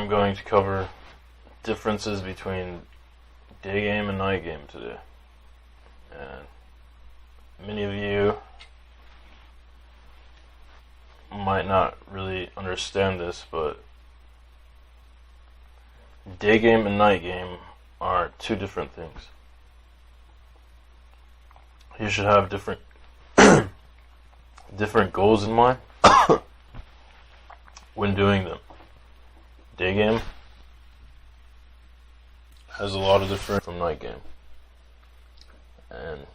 I'm going to cover differences between day game and night game today. And many of you might not really understand this, but day game and night game are two different things. You should have different different goals in mind when doing them. Day game has a lot of different from night game. And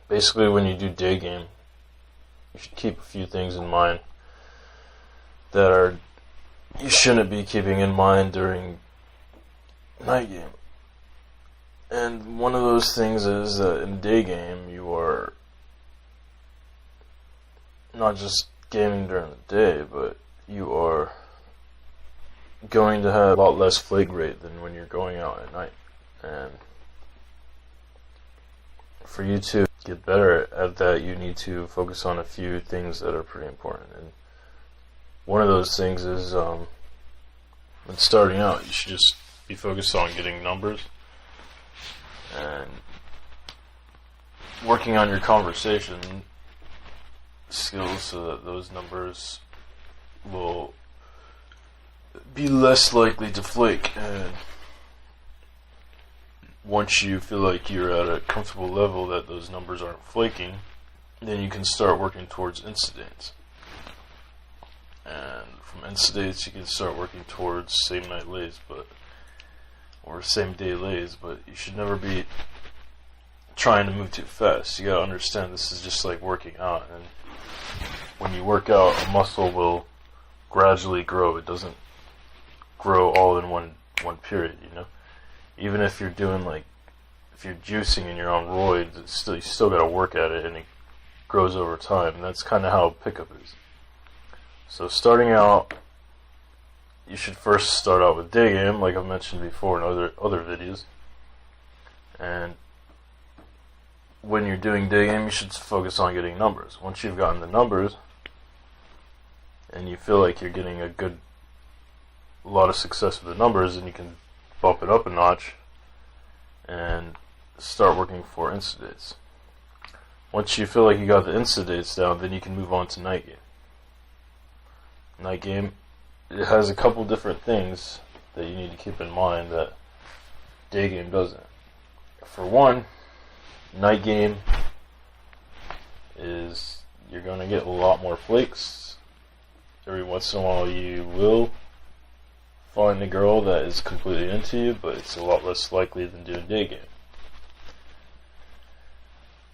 basically when you do day game, you should keep a few things in mind that you shouldn't be keeping in mind during night game. And one of those things is that in day game you are not just gaming during the day, but you are going to have a lot less flake rate than when you're going out at night. And for you to get better at that, you need to focus on a few things that are pretty important. And one of those things is when starting out, you should just be focused on getting numbers and working on your conversation skills so that those numbers will be less likely to flake. And once you feel like you're at a comfortable level that those numbers aren't flaking, then you can start working towards incidents. And from incidents you can start working towards same night lays, or same day lays, but you should never be trying to move too fast. You gotta understand this is just like working out, and when you work out, a muscle will gradually grow. It doesn't grow all in one period, you know. Even if you're doing if you're juicing and you're on roids, you still gotta work at it, and it grows over time. And that's kind of how pickup is. So starting out, you should first start out with day game, like I've mentioned before in other videos. And when you're doing day game, you should focus on getting numbers. Once you've gotten the numbers, and you feel like you're getting a lot of success with the numbers, and you can bump it up a notch and start working for incidents. Once you feel like you got the incidents down, then you can move on to night game. Night game, it has a couple different things that you need to keep in mind that day game doesn't. For one, night game is you're going to get a lot more flakes. Every once in a while you will find a girl that is completely into you, but it's a lot less likely than doing day game.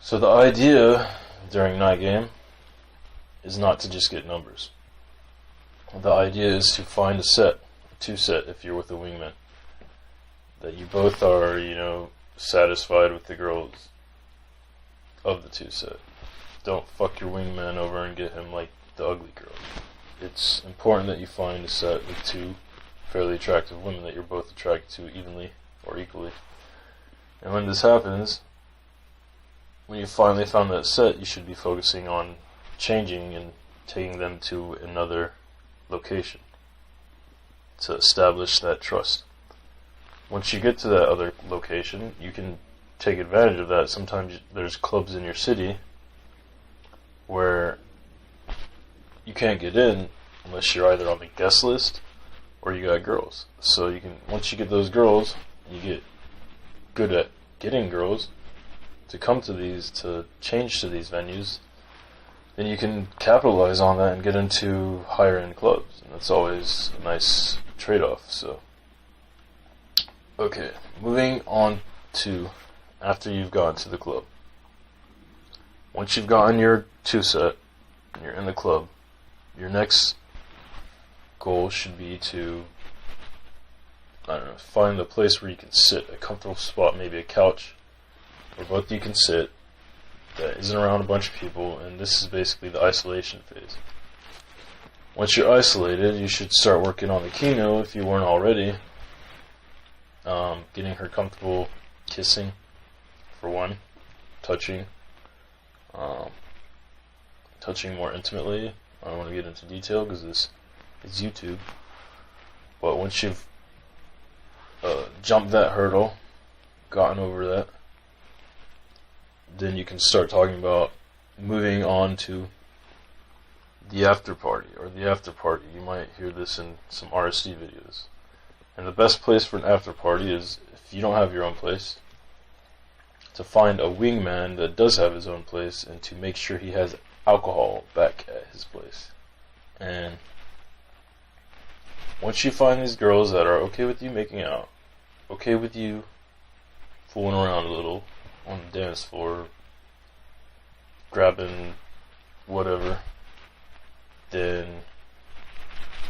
So the idea during night game is not to just get numbers. The idea is to find a two set if you're with a wingman, that you both are, satisfied with the girls of the two set. Don't fuck your wingman over and get him like the ugly girl. It's important that you find a set with two fairly attractive women that you're both attracted to evenly or equally. And when this happens, when you finally found that set, you should be focusing on changing and taking them to another location to establish that trust. Once you get to that other location, you can take advantage of that. Sometimes there's clubs in your city where you can't get in unless you're either on the guest list or you got girls. So you can, once you get those girls, you get good at getting girls to come to these, to change to these venues, then you can capitalize on that and get into higher end clubs. And that's always a nice trade-off. So, okay, moving on to after you've gotten to the club. Once you've gotten your two set and you're in the club, your next goal should be to, find a place where you can sit, a comfortable spot, maybe a couch, where both you can sit, that isn't around a bunch of people, and this is basically the isolation phase. Once you're isolated, you should start working on the kino if you weren't already. Getting her comfortable kissing, for one, touching more intimately. I don't want to get into detail because this is YouTube. But once you've jumped that hurdle, gotten over that, then you can start talking about moving on to the after party, or the after party. You might hear this in some RSD videos. And the best place for an after party is, if you don't have your own place, to find a wingman that does have his own place, and to make sure he has alcohol back at his place. And once you find these girls that are okay with you making out, okay with you fooling around a little on the dance floor, grabbing whatever, then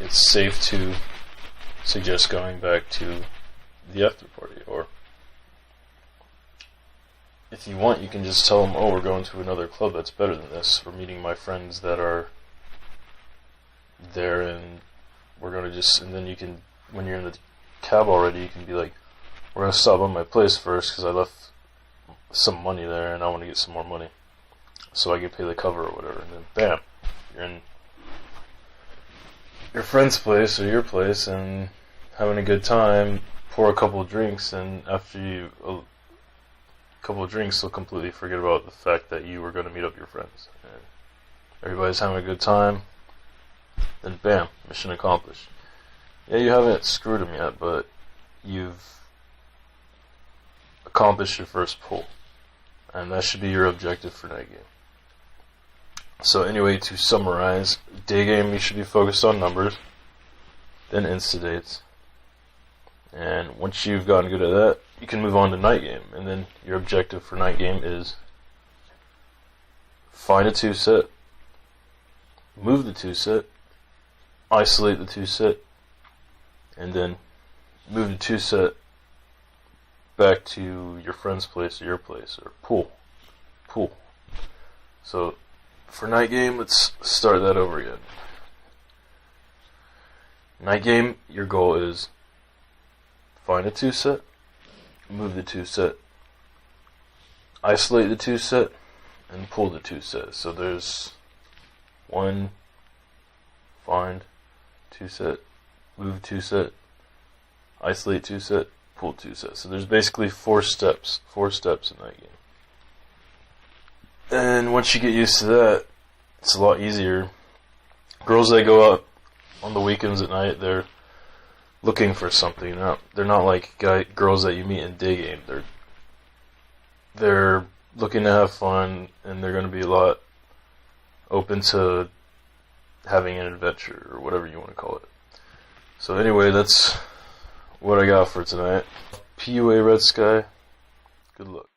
it's safe to suggest going back to the after party. Or if you want, you can just tell them, oh, we're going to another club that's better than this. We're meeting my friends that are there, and we're going to just, and then you can, when you're in the cab already, you can be like, we're going to stop at my place first because I left some money there and I want to get some more money so I can pay the cover or whatever. And then bam, you're in your friend's place or your place and having a good time. Pour a couple of drinks, and after a couple of drinks, you'll completely forget about the fact that you were going to meet up your friends. And everybody's having a good time. Then bam, mission accomplished. Yeah, you haven't screwed them yet, but you've accomplished your first pull. And that should be your objective for night game. So anyway, to summarize, day game you should be focused on numbers, then insta dates. And once you've gotten good at that, you can move on to night game. And then your objective for night game is find a 2-set, move the 2-set, isolate the 2-set, and then move the 2-set back to your friend's place or your place, or pool. So for night game, let's start that over again. Night game, your goal is find a 2-set, move the 2-set, isolate the 2-set, and pull the 2-set. So there's 1, find, 2-set, move 2-set, isolate 2-set, pull 2-set. So there's basically 4 steps in that game. And once you get used to that, it's a lot easier. Girls that go out on the weekends at night, they're looking for something. They're not like girls that you meet in day game. They're looking to have fun, and they're going to be a lot open to having an adventure, or whatever you want to call it. So anyway, that's what I got for tonight. PUA Redsky. Good luck.